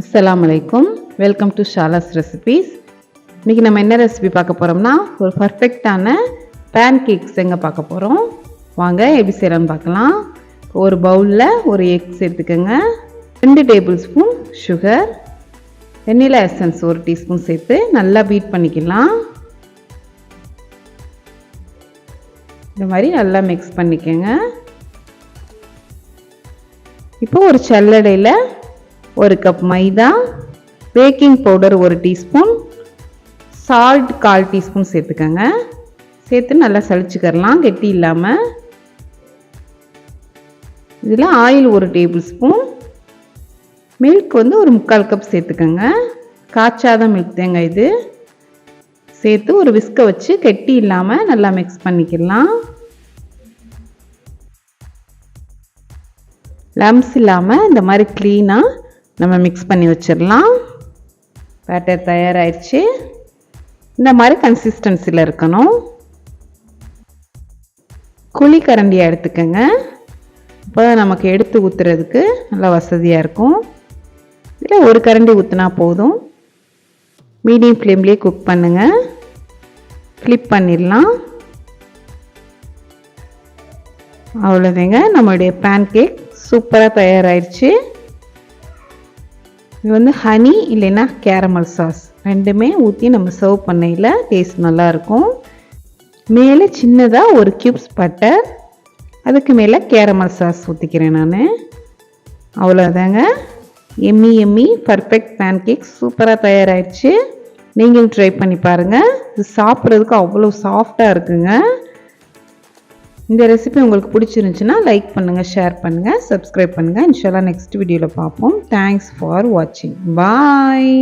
அஸ்ஸலாமு அலைக்கும். Welcome to Shala's recipes. இன்றைக்கி நம்ம என்ன ரெசிபி பார்க்க போகிறோம்னா, ஒரு பர்ஃபெக்டான பேன் கேக்ஸ் எங்கே பார்க்க போகிறோம். வாங்க எப்படி செய்யலாம்னு பார்க்கலாம். ஒரு பவுலில் ஒரு எக் சேர்த்துக்கோங்க. 2 table spoon sugar, vanilla essence 1 teaspoon சேர்த்து நல்லா பீட் பண்ணிக்கலாம். இந்த மாதிரி நல்லா மிக்ஸ் பண்ணிக்கோங்க. இப்போ ஒரு சல்லடையில் 1 cup maida, baking powder 1 teaspoon, salt 1/4 teaspoon சேர்த்துக்கோங்க. சேர்த்து நல்லா சளிச்சுக்கரலாம் கெட்டி இல்லாமல். இதில் ஆயில் 1 டேபிள் ஸ்பூன், மில்க் ஒரு 3/4 கப் சேர்த்துக்கோங்க. காய்ச்சாத மில்க் தேங்க இது. சேர்த்து ஒரு விஸ்கை வச்சு கெட்டி இல்லாமல் நல்லா மிக்ஸ் பண்ணிக்கலாம். லம்ஸ் இல்லாமல் இந்த மாதிரி க்ளீனாக நம்ம மிக்ஸ் பண்ணி வச்சிடலாம். பேட்டர் தயாராகிடுச்சு. இந்த மாதிரி கன்சிஸ்டன்சியில் இருக்கணும். குழி கரண்டியாக எடுத்துக்கோங்க. அப்போ தான் நமக்கு எடுத்து ஊற்றுறதுக்கு நல்லா வசதியாக இருக்கும். இதில் 1 கரண்டி ஊற்றினா போதும். மீடியம் ஃப்ளேம்லேயே குக் பண்ணுங்கள். ஃப்ளிப் பண்ணிடலாம். அவ்வளோதாங்க, நம்மளுடைய பேன் கேக் சூப்பராக தயாராகிடுச்சு. இது ஹனி இல்லைன்னா கேரமல் சாஸ் ரெண்டுமே ஊற்றி நம்ம சர்வ் பண்ணையில் டேஸ்ட் நல்லாயிருக்கும். மேலே சின்னதாக 1 கியூப்ஸ் பட்டர், அதுக்கு மேலே கேரமல் சாஸ் ஊற்றிக்கிறேன் நான். அவ்வளோதாங்க, எம்மி பர்ஃபெக்ட் பேன் கேக் சூப்பராக தயாராகிடுச்சு. நீங்களும் ட்ரை பண்ணி பாருங்கள். இது சாப்பிட்றதுக்கு அவ்வளோ சாஃப்டாக இருக்குங்க. இந்த ரெசிபி உங்களுக்கு பிடிச்சிருந்துச்சுன்னா லைக் பண்ணுங்கள், ஷேர் பண்ணுங்கள், சப்ஸ்கிரைப் பண்ணுங்கள். இன்ஷால்லா நெக்ஸ்ட் வீடியோவில் பார்ப்போம். தேங்க்ஸ் ஃபார் வாட்சிங். பாய்.